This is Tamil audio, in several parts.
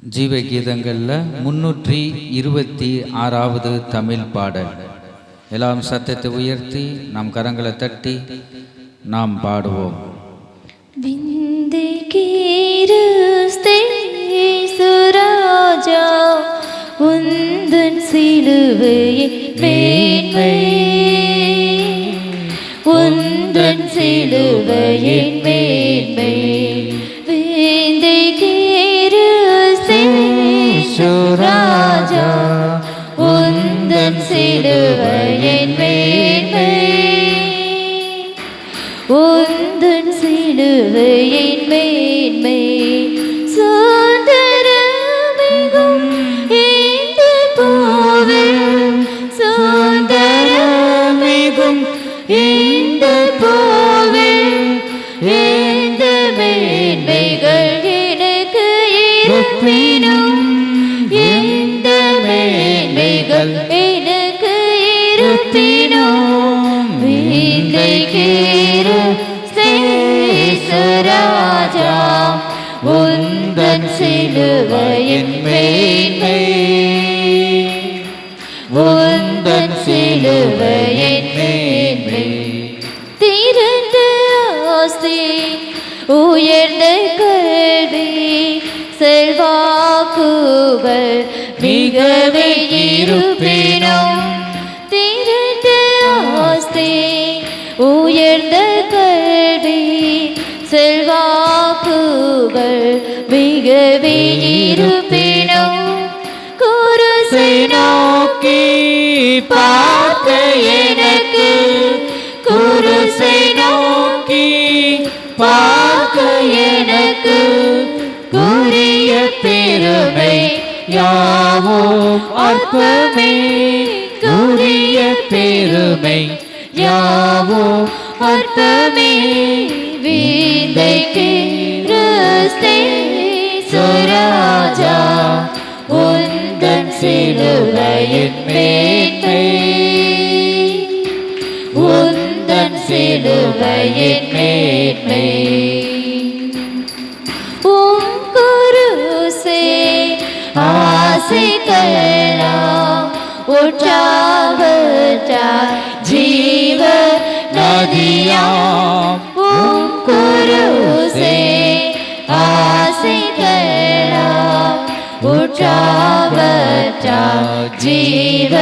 ஜீவ கீதங்களில் 326வது தமிழ் பாடல். எல்லாம் சத்தத்தை உயர்த்தி நாம் கரங்களை தட்டி நாம் பாடுவோம். ராஜா உந்தன் சிலுவையை மேன்மை, உந்தன் சிலுவையை மேன்மை, ராஜா உந்தன் சிலுவையின் மேன்மை, உந்தன் சிலுவையின் மேன்மை, சுதந்திரமிகும் இந்த பூவில், சுதந்திரமிகும் இந்த பூவில், இந்த மேன்மைகள் எனக்கு இருப்பினும், இந்த மேன்மைகள் எனக்கு இருப்பினும், ராஜா உந்தன் சிலுவையின் மேன்மை, உந்தன் சிலுவையின் மேன்மை, திரண்ட ஆஸ்தி உயர்ந்த கல்வி செல்வாக்குகள் மிகவே இருப்பினும், திரண்ட ஆஸ்தி உயர்ந்த கல்வி செல்வாக்குகள் மிகவே இருப்பினும், குருசை நோக்கி பார்க்க எனக்கு, குருசை நோக்கி பார்க்க எனக்கு கூறிய பெருமை யாவும் அற்பமே, கூறிய பெருமை யாவும் அற்பமே, வீந்தைக்கு ராஜா உந்தன் சிலுவையின் மேன்மை, உந்தன் சிலுவையின் மேன்மை, உம் குருசே ஆசைகளெல்லாம் உற்றாவற்றாய் ஜீவ நதியாம், உம் குருசே ஆசைகளெல்லாம் உற்றாவற்றாய் ஜீவ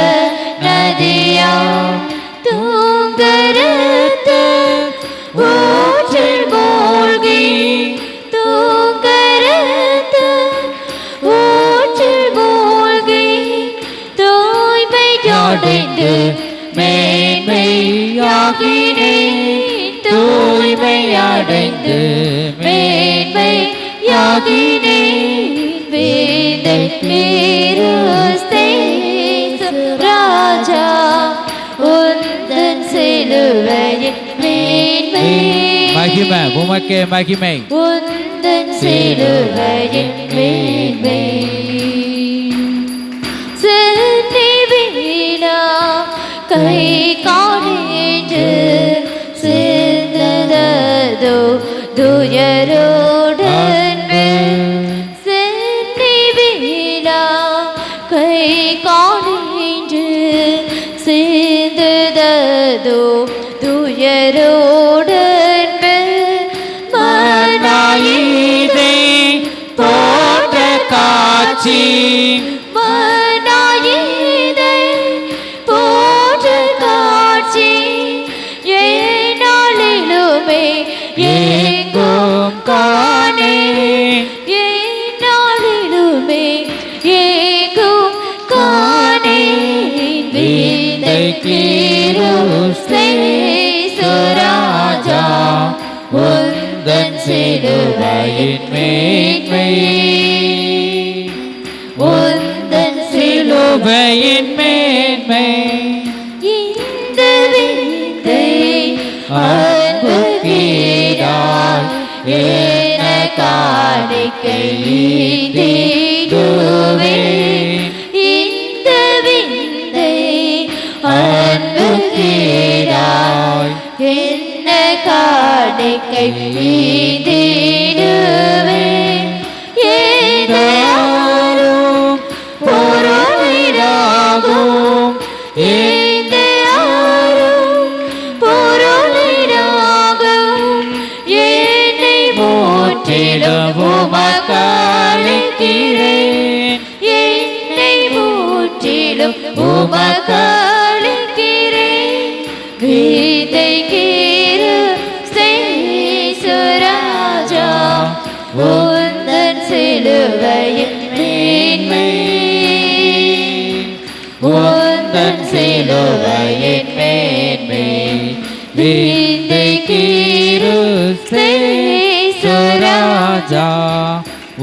நதியாம், தூங்கரத்த ஊற்றில் மூழ்கி, தூங்கரத்த ஊற்றில் மூழ்கி தூய்மை அடைந்து மேன்மையாகினேன், தூய்மை அடைந்து மேன்மையாகினேன், வேதை ராஜா உந்தன் சிலுவையின் மேன்மை, மகிமை உமக்கே மகிமை, உந்தன் சிலுவையின் மேன்மை, சென்னிவினா கை காணேன்று சேர்ந்ததோ துயரோடன், சென்னிவினா கை காணேன்று சேர்ந்ததோ துயரோடன், மனாயிதை போன்ற காட்சி, மனாயிதை போன்ற காட்சி ஏனாளிலுமே ஏங்கும் காணே, ஏனாளிலுமே ஏங்கும் காணே, வீந்தைக்கு ராஜா உந்தன் சிலுவையின் மேன்மை, உந்தன் சிலுவையின் மேன்மை, இந்த விந்தை அன்பு கீழாய் என காணிக்கை ஈந்திடுவேன், இந்த விந்தை அன்பு கீழாய் என்ன காணிக்கை ஈந்திடுவேன், ஏதோ அளிக்கிறேன் என்னை முற்றிலும் உமக்களிக்கிறேன் விதைக்கிற சேசுராஜா உந்தன் சிலுவையின் மேன்மை உந்தன் சிலுவையின் மேன்மை விதைக்கிற சேசுராஜா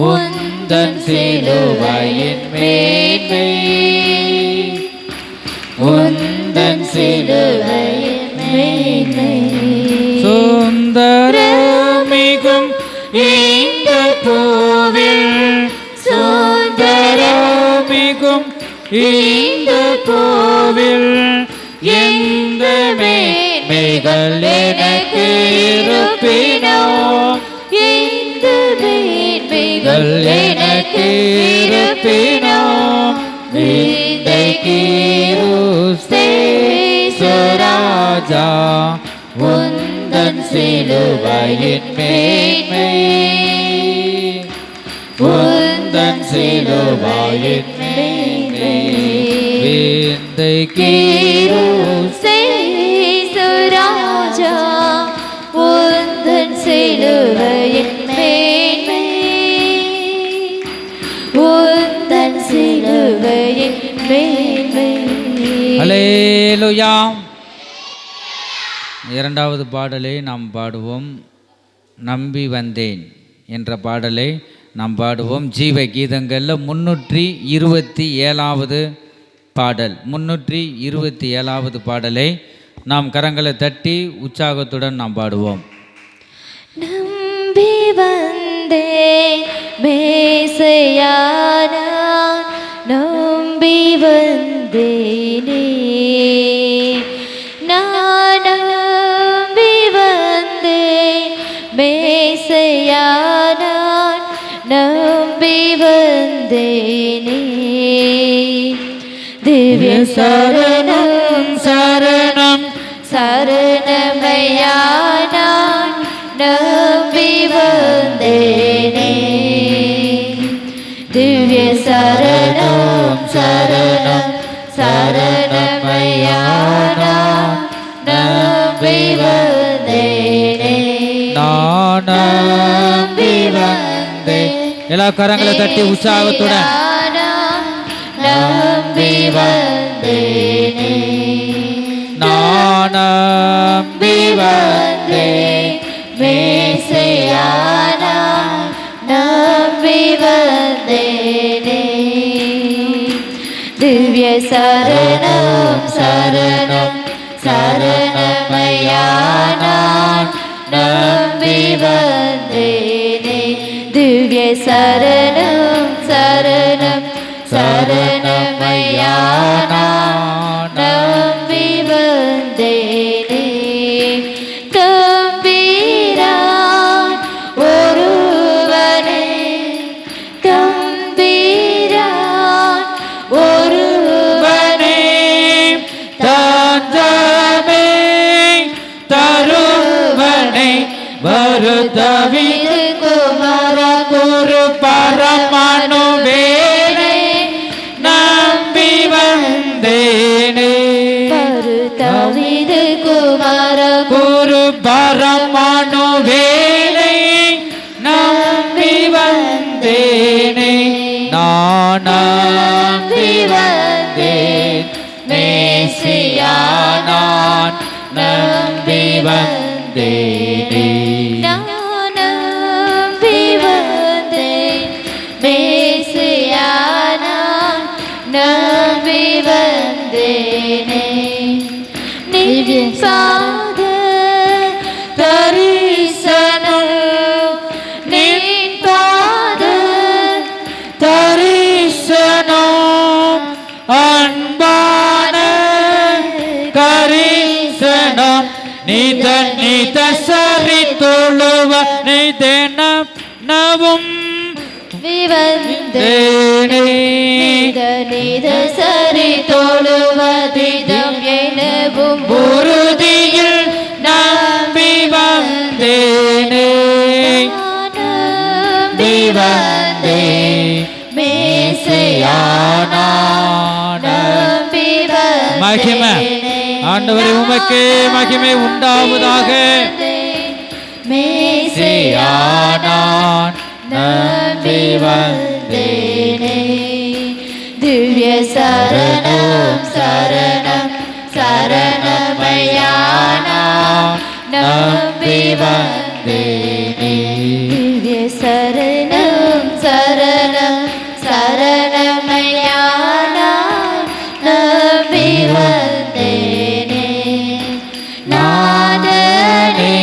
உந்தன் சிலுவையின் மேன்மை உந்தன் சிலுவையின் மேன்மை சுந்தரமிகும் இந்த பூவில் சுந்தரமிகும் இந்த பூவில் எந்த மேன்மைகள் எனக்கு இருப்பினோ எந்த மேன்மைகள் எனக்கு இருப்பினோ ராஜா உந்தன் சிலுவையின் மேன்மை உந்தன் சிலுவையின் மேன்மை ராஜா உந்தன் சிலுவையின் மேன்மை உந்தன் சிலுவையின் மேன்மை. அல்லேலூயா. இரண்டாவது பாடலை நாம் பாடுவோம். நம்பி வந்தேன் என்ற பாடலை நாம் பாடுவோம். ஜீவ கீதங்களில் 327வது பாடல் 327வது பாடலை நாம் கரங்களை தட்டி உற்சாகத்துடன் நாம் பாடுவோம். நம்பி வந்தேன் மேசையானா நம்பி வந்தேனே நான் நம்பி வந்தேன் மேசையானா நம்பி வந்தேனே திவ்ய சரணம் சரணம் சரணமையா நான் நம்பி வந்தேனே திவ்ய சரணம் சரணம் சரணமையா நான் நம்பி வந்தேனே நான் நம்பி வந்தேன். எல்லா கரங்களை தட்டி உற்சாகத்துடன் நம்பி வந்தேனே நான் நம்பி வந்தேன் மேசையானா நம்பி வந்தேனே திவ்ய சரணம் சரணம் சரணமையா நான் நம்பி வந்தேனே திவ்ய சரணம் சரணம் சரணமையா நான் நம்பி வந்தேனே தம்பிரான் ஒருவனே தம்பிரான் ஒருவனே தஞ்சமே தருவனை வருதவிது குமர குரு பரமனுவேனை நம்பி வந்தேனே வருதவிது குமர குரு பரமனுவேனை நம்பி வந்தேனே நான் நம்பி வந்தேன் மேசியா நான் நம்பி வந்தேனே நான் நம்பி வந்தேன் மேசியா நான் நம்பி வந்தேனே நிற்பாத தரிசனம் நிற்பாத தரிசனம் அன்பான கரிசனம் நித நித சரி தொழுவ நிதன நவும் விவந்தேனே நித சரி தொழுவதிதம் எனவும் உறுதியில் நம்பி வந்தேனே நம்பி வந்தேன் நம்பி வந்தேனே. மகிமை ஆண்டவரே உமக்கே மகிமை உண்டாவதாக. மேசியா நான் நம்பி வந்தேனே. திவ்ய சரணம் சரணம் சரணமையா நான் நம்பி வந்தேனே. திவ்ய சரணம் சரணம் சரணமையா நான் நம்பி வந்தேனே. நாதனே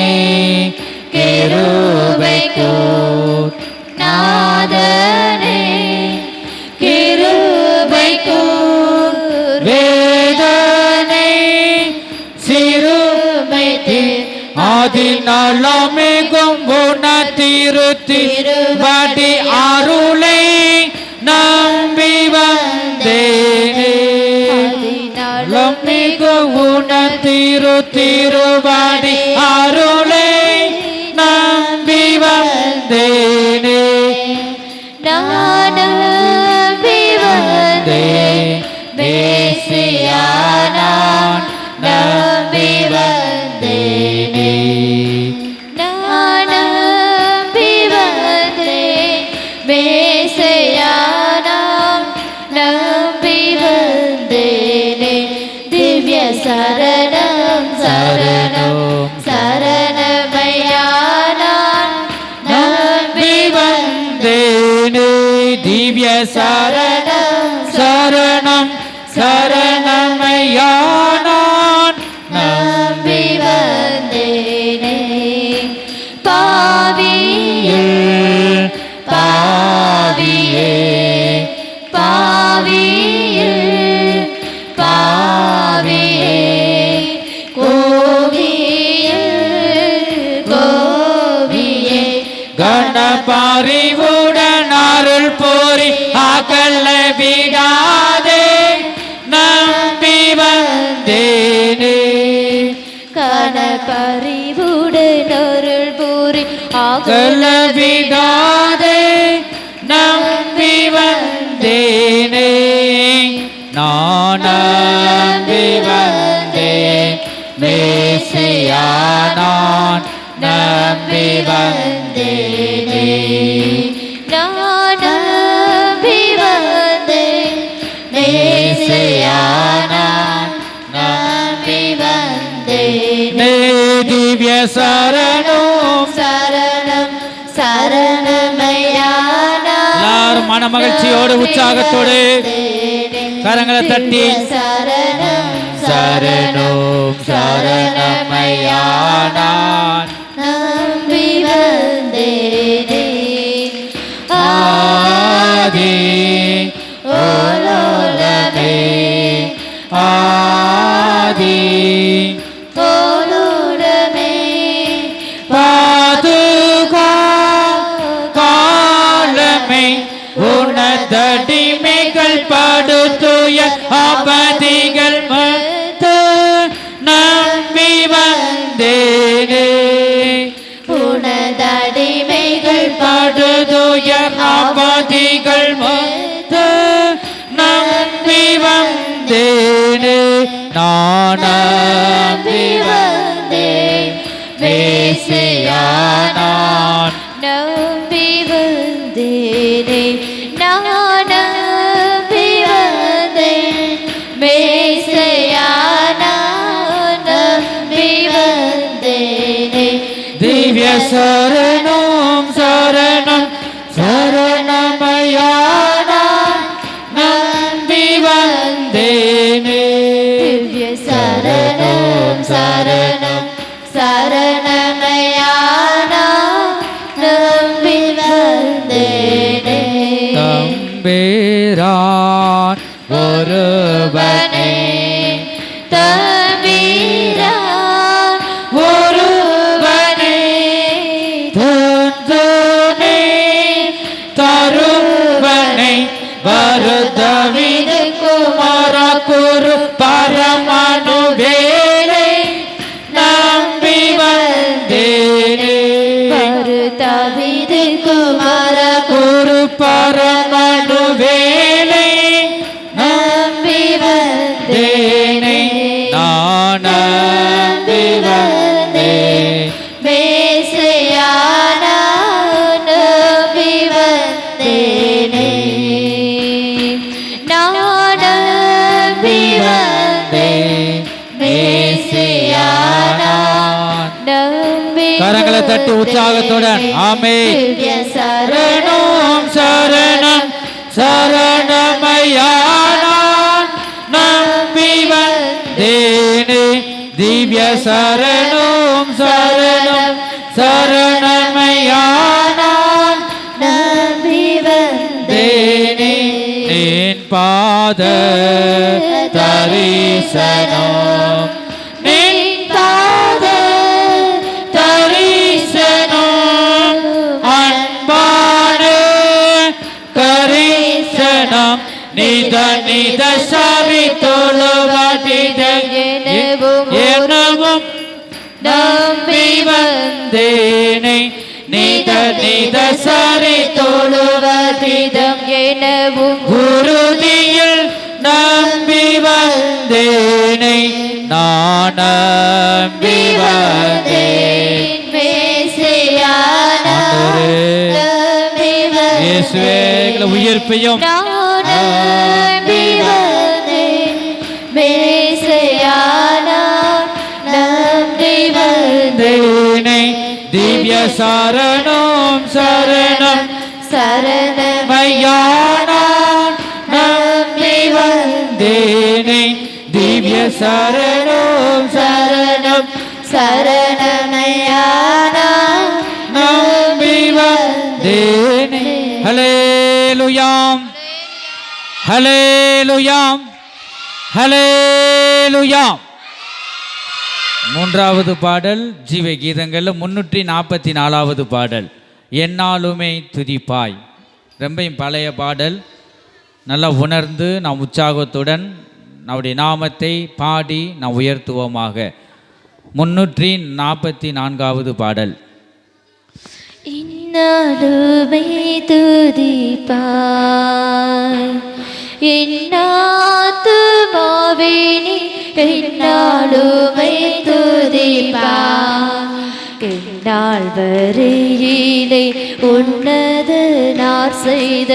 கிருபைக்கோர், நாதனே கிருபைக்கோர், வேதனை சிறுமைத்தே ஆதிநலமிகும் உணர்த்திருத்திருவடி அருளை நம்பி வந்தேனே. ஆதிநலமிகு உணர்த்திருத்திருவடி அருளை நம்பி வந்தேனே. நான் நம்பி வந்தேன். மேசியா நான் நம்பி வந்தேனே. நான் நம்பி வந்தேன். மேசியா நான் நம்பி வந்தேனே. திவ்ய சரணம் சரணம் சரணமையா நான் நம்பி வந்தேனே. திவ்ய சரணம் சரணம் சரணமையா நான் நம்பி வந்தேனே. பாவியில் பாவியே பாவியில் பாவியே கோவியில் கோவியே கணபரிவுடன் அருள் போரி அகல விடாதே நம்பி வந்தேனே. கணபரிவுடன் அருள் பூரி அகல விடாதே நம்பி வந்தேனே. நான் நம்பி வந்தேன். மேசியா நான் நம்பி வந்தேனே. நான் நம்பி வந்தேன். மேசியா நான் நம்பி வந்தேனே. திவ்ய சரணம் சரணம் சரணமையா நான் எல்லாரும் மன மகிழ்ச்சியோடு உற்சாகத்தோடு கரங்களை தட்டி சரணம் சரணம் சரணமையா நான் நம்பி வந்தேனே. ஆதி ஓலோலமே ஆதி ஓலுடமே பாதுகாலமே உனதடிமைகள் படுத்துய அவதிகள் மத்து நம்பி வந்தேனே. உனதடிமைகள் படுதுய அவதிகள் மத்து நம்பி வந்தேனே. நான் நம்பி வந்தேன். மேசியா நான் நம்பி வந்தேனே. நான் நம்பி வந்தேன். மேசியா நான் நம்பி வந்தேனே. திவ்ய சரணம் சரணம் சரணமையா நான் நம்பி வந்தேனே. திவ்ய சரணம் சரணம் சரணமையா நான் நம்பி வந்தேனே. தம்பேரான் ஒருவனே தம்பிரான் ஒருவனே தந்தனே தருவனை வருதவிது குமார குரு பரமனு வேலை நம்பி வந்தேனே. தவிது குமார குரு பரமனு வேலை தட்டி உற்சாகத்துடன் ஆமென். திவ்ய சரணம் சரணம் சரணமையா நான் நம்பி வந்தேனே. திவ்ய சரணம் சரணம் சரணமையா நான் நம்பி தேனே. நின் பாத தரிசனம் நின் பாத தரிசனம் அன்பான கரிசனம் நித நித சரி தொழுவதித எனவும் நம்பி வந்தேனே. நித நித சரி தொழுவதிதம் எனவும் குருதியில் நம்பி வந்தேனை. நான் நம்பி வந்தேன் இயேசுவே எங்களை உயிர்ப்பையும் நம்பி வந்தேன் மேசையானா நம்பி தேனை. திவ்ய சரணம் சரணம் சரணமையா சரணமையானான் நம்பி வந்தேனை. திவ்ய சரணம் சரணம் சரணமையானா நம்பி வந்தேனை. ஹல்லேலூயாம் ஹல்லேலூயாம் ஹல்லேலூயாம். மூன்றாவது பாடல் ஜீவ கீதங்களில் 344வது பாடல் என்னாலுமே துதிப்பாய். ரொம்பவும் பழைய பாடல். நல்லா உணர்ந்து நாம் உற்சாகத்துடன் நம்முடைய நாமத்தை பாடி நாம் உயர்த்துவோமாக. 344வது பாடல். இன்னாலுமே துதிப்பாய் என்னாத்துமாவினி என்னாலுமே துதிப்பாய். என்னால் வரையிலே உன்னத நார் செய்த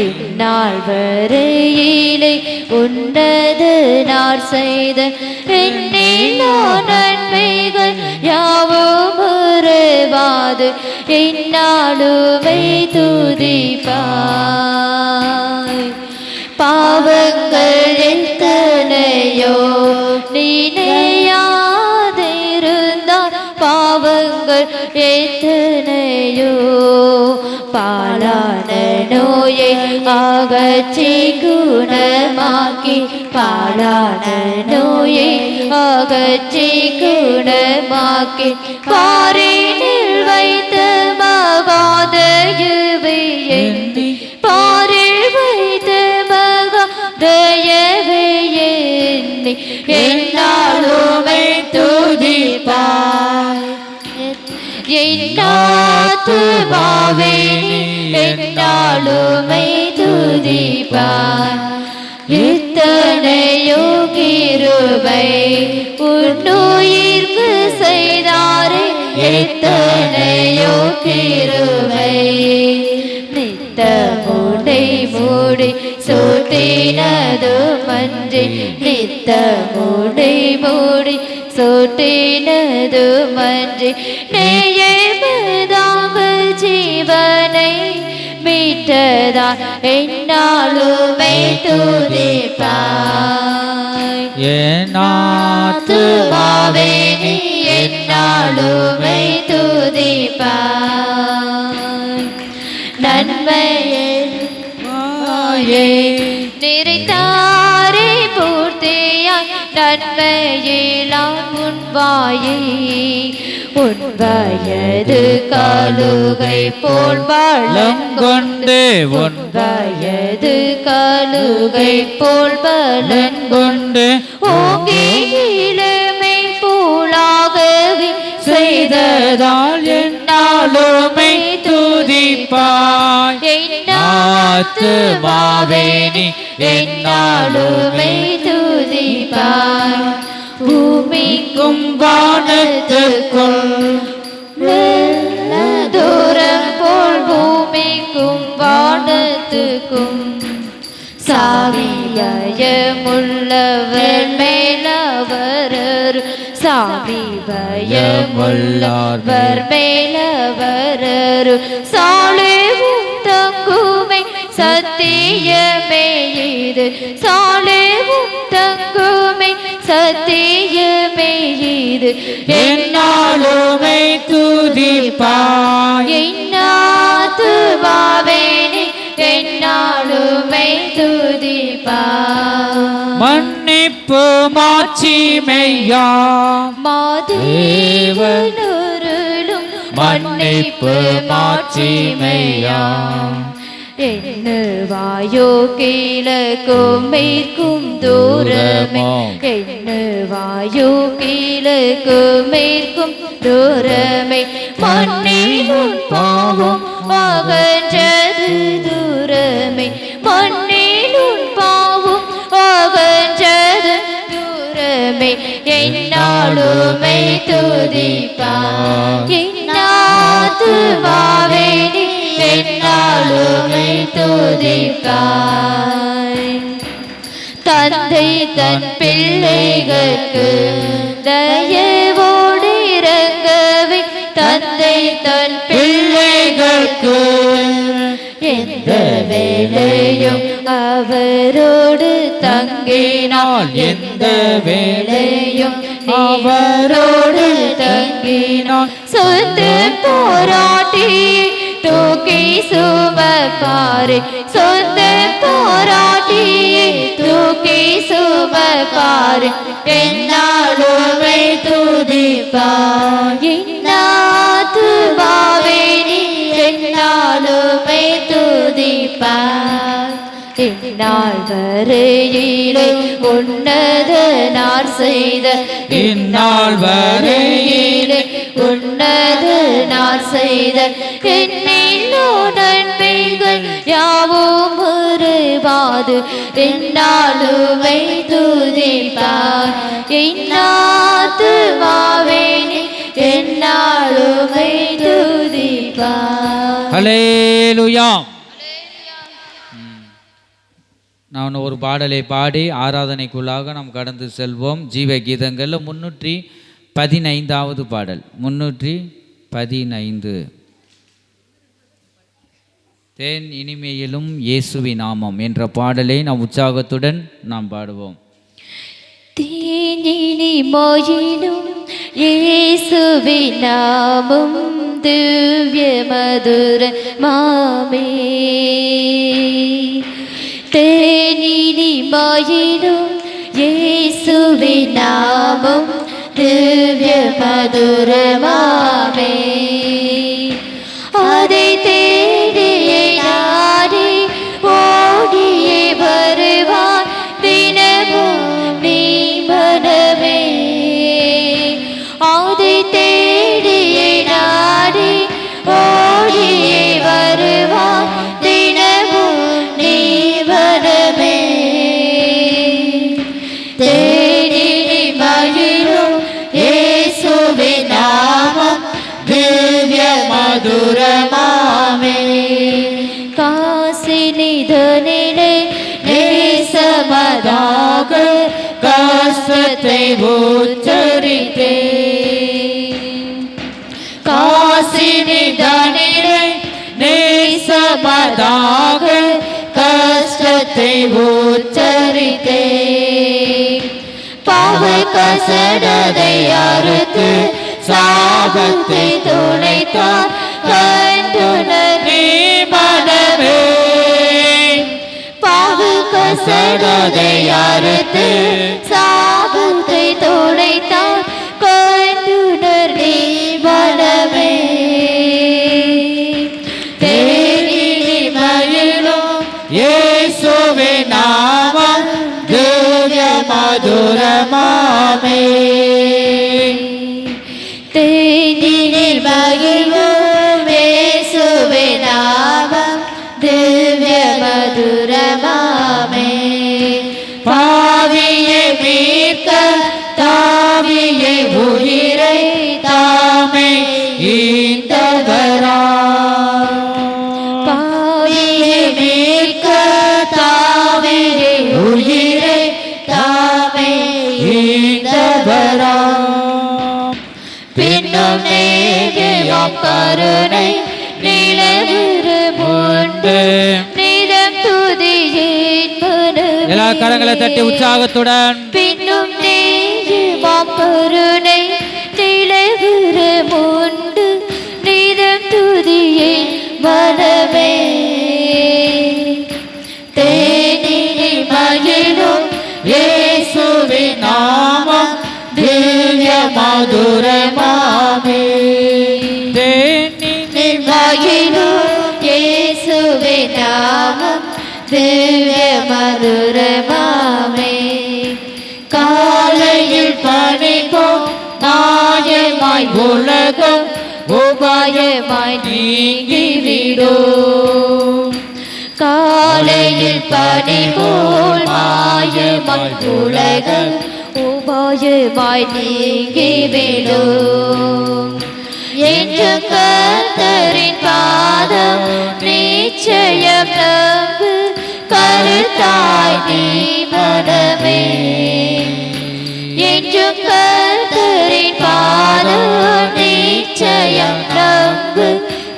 என்னால் வரையிலே உன்னத நார் செய்த என்னிலா நன்மைகள் யாவும் மறவாது என்னாலுமே துதிப்பாய். பாவங்கள் எத்தனையோ நினையாதிருந்தால் பாவங்கள் எத்தனையோ பாலான நோயை அகற்றி குணமாக்கி பாலான நோயை அகற்றி குணமாக்கி பாரினில் வைத்த மகாதயவை எண்ணி பாரில் வைத்த மகாதயவை எண்ணி என்னாலுமே துதிப்பாய். என்னாத்துமாவே என்னாலுமே துதிப்பாய். எத்தனையோ கிருபை உன்னுயிர்க்கு செய்தாரே எத்தனையோ கிருபை நித்தமுடை மூடி சூட்டினது மன்றி நித்தமுடை மூடி சூட்டினது மன்றி நேயமதாக ஜீவனை மீட்டதா என்னாலுமே துதிப்பாய். என்னாத்துமாவே நீ என்னாலுமே துதிப்பாய். நன்மையே நிறைத்தாரே பூர்த்தியாய் நன்மையிலாம் உன் வாயை உன் வயது காலுகை போல் பலம் கொண்டு உன் வயது காலுகை போல் பலம் கொண்டு ஓங்கி இளமை போலாகவே செய்ததால் என்னாலுமே துதிப்பாய். ஆத்துமாவே நீ என்னாலுமே துதிப்பாய். பூமிக்கும் வானத்துக்கும் தூரம் போல் பூமிக்கும் வானத்துக்கும் சாவியமுள்ளவர் மேலவர் சாமி பயமுள்ளவர் மேலவரரு சாலேவும் தங்குமை சத்தியமே இது சாலேவும் தங்குமை சத்தியமே இது என்னாலுமை துதிப்பாய் என்னாத்துவாவேனே என்னாலுமை துதிப்பாய் மன்னிப்பு மாட்சிமையா மாதேவனருளும் மன்னிப்பு மாட்சிமையா எண்ணுவாயோ கிழக்கும் மேற்கும் தூரமே எண்ணுவாயோ கிழக்கும் மேற்கும் தூரமே மண்ணினுள் பாவம் அகன்றது தூரமே மண்ணினுள் பாவம் அகன்றது தூரமே என்னாலுமை துதிப்பாய் என்னாத்துவாவேனே என்னாலுமை துதிப்பாய் தந்தை தன் பிள்ளைகளுக்கு தயவோடு இறங்கவே தந்தை தன் பிள்ளைகளுக்கு எந்த வேளையும் அவரோடு தங்கினாள் எந்த வேளையும் அவரோடு தங்கினாள் சொந்த போராட்டி தூக்கி சுமப்பாரு சொந்த போராட்டியை தூக்கி சுமப்பாரு என்னாலுமை துதிப்பாய் என்னாத்துவாவேனே என்னாலுமை துதிப்பாய் இந்நாள் வரையிலே உன்னதனார் செய்த இந்நாள் வரையிலே உன்னதனார் செய்த என்னென்னோ நன்மைகள் யாவும் மறவாது என்னாலுமை துதிப்பாய் என்னாத்துவாவேனே என்னாலுமை துதிப்பாய். ஹல்லேலூயா. நான் ஒரு பாடலை பாடி ஆராதனைக்குள்ளாக நாம் கடந்து செல்வோம். ஜீவ கீதங்களில் 315வது பாடல் 315 தேன் இனிமையிலும் இயேசுவி நாமம் என்ற பாடலை நாம் உற்சாகத்துடன் நாம் பாடுவோம். தேன் இனிமையிலும் இயேசுவி நாமம் திவ்ய மதுர மாமே தேனினிமையிலும் இயேசுவி நாமம் திவ்ய மதுரமாமே அதை தேடியே நாடி ஓடியே வருவார் தினமும் நீ மனமே அதை தேடியே நாடி ஓடியே வருவார் தினமும் நீ மனமே தேடி மகிழும் இயேசுவே நாமம் திவ்ய மதுரமாமே காசினிதனிலே நேசமதாக கஷ்டத்தை உச்சரித்தே காசினிதனிலே நேசமதாக கஷ்டத்தை உச்சரித்தே பாவை கசடதை அறுத்து சாபத்தை துளைத்தார் கண்டுணர் நீ மனமே பாவு கசடதை அறுத்து சாபத்தை துளைத்தார் கண்டுணர் நீ மனமே தேடி மகிழும் இயேசுவே நாமம் திவ்ய மதுரமாமே தேனில் மகிழும் இயேசுவே நாமம் திவ்ய மதுரமாமே பாவியை மீட்க தாவியை உயிரை தாமே ஈந்தவரா பாவியை மீட்க தாவியை உயிரை தாமே ஈந்தவரா பின்னும் நேயம் கருணை நிலவுண்டு நிதம் துதியின் மனமே. எல்லா கரங்களை தட்டி உற்சாகத்துடன் பின்னும் நேயம் கருணை நிலவுண்டு நிதம் துதியின் மனமே. தேனில் மகிழும் இயேசுவின் நாமம் திவ்ய மதுரமாமே. தேனில் மகிழும் இயேசுவின் நாமம் திவ்ய மதுரமாமே. காலையில் பணிக்கும் நாயமாய் உலகம் உபாயமாய் நீங்கிவிடும். காலையில் பணிபோல் மாயமாய் உலகம் உபாயமாய் நீங்கிவிடும். என்று கர்த்தரின் பாதம் நிச்சயம் நம்பு கருத்தாய் நீ மனமே. என்று கர்த்தரின் பாதம் நிச்சயம் நம்பு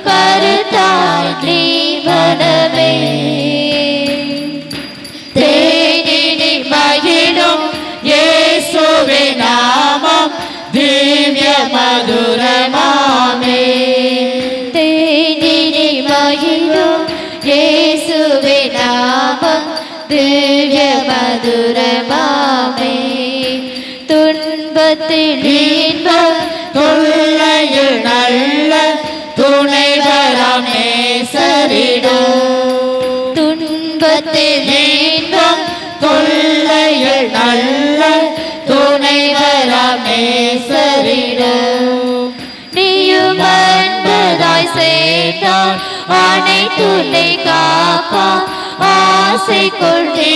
கருத்தாய் நீ மனமே. தேனில் மகிழும் இயேசுவின் நாமம் திவ்ய மதுரமாமே. தேனில் மகிழும் இயேசுவின் நாமம் திவ்ய மதுரமாமே. துன்பத்தில் இன்பம் தொல்லையில் நல்ல துணைவராம் நேசரிடம். துன்பத்தில் இன்பம் தொல்லையில் நல்ல துணைவராம் நேசரிடம். நீயும் அன்பதாய் சேர்ந்தால் அனைத்துன்னை காப்பா ஆசை கொண்டே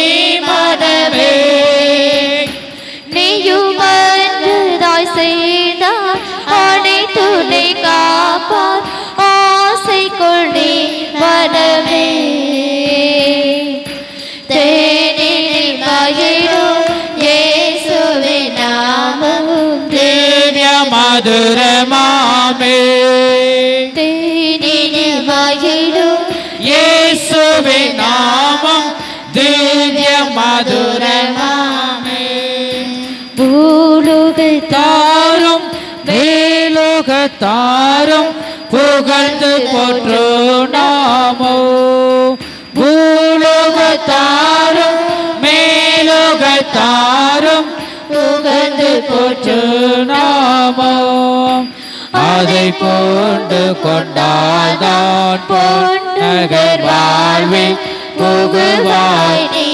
மனமே. நீயும் அன்பதாய் சேர்ந்தால் அனைத்துன்னை காப்பா ஆசை கொண்டே மனமே. தேனில் மகிழும் இயேசுவின் நாமம் திவ்ய மதுரமாமே. தேனில் மகிழும் இயேசுவின் நாமம் திவ்ய மதுரமாமே. பூலோகத்தாரும் மேலோகத்தாரும் புகழ்ந்து போற்றோ நாமோ. பூலோகத்தாரும் மேலோகத்தாரும் புகழ்ந்து போற்றோ நாமோ. அதை போன்று கொண்டால்தான் பொன்னகர் வாழ்வில் புகுவாய் நீ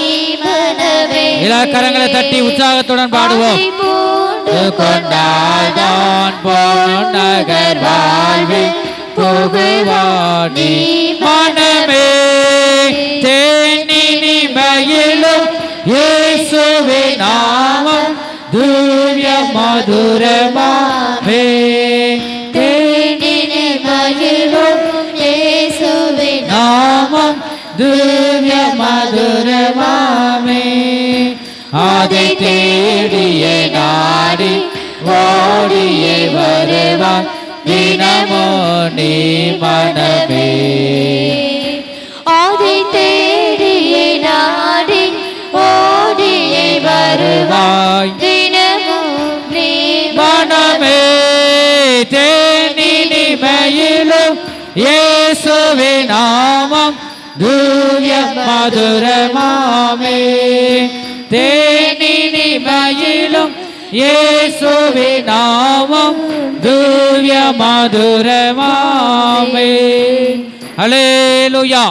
மனமே. எல்லா கரங்களை தட்டி உற்சாகத்துடன் பாடுவோம். கொண்டால்தான் பொன்னகர் வாழ்வில் புகுவாய் நீ மனமே. தேனில் மகிழும் இயேசுவின் நாமம் திவ்ய மதுரமாமே. தேனில் மகிழும் இயேசுவின் நாமம் திவ்ய மதுரமாமே. அதை தேடியே நாடி ஓடியே வருவான் தினமோ நீ மனமே. அதை தேடியே நாடி ஓடியே வருவாய் தினமும் நீ மனமே. தேனில் மகிழும் இயேசுவின் நாமம் திவ்ய மதுரமாமே. தேனில் மகிழும் இயேசுவின் நாமம் திவ்ய மதுரமாமே. அல்லேலூயா.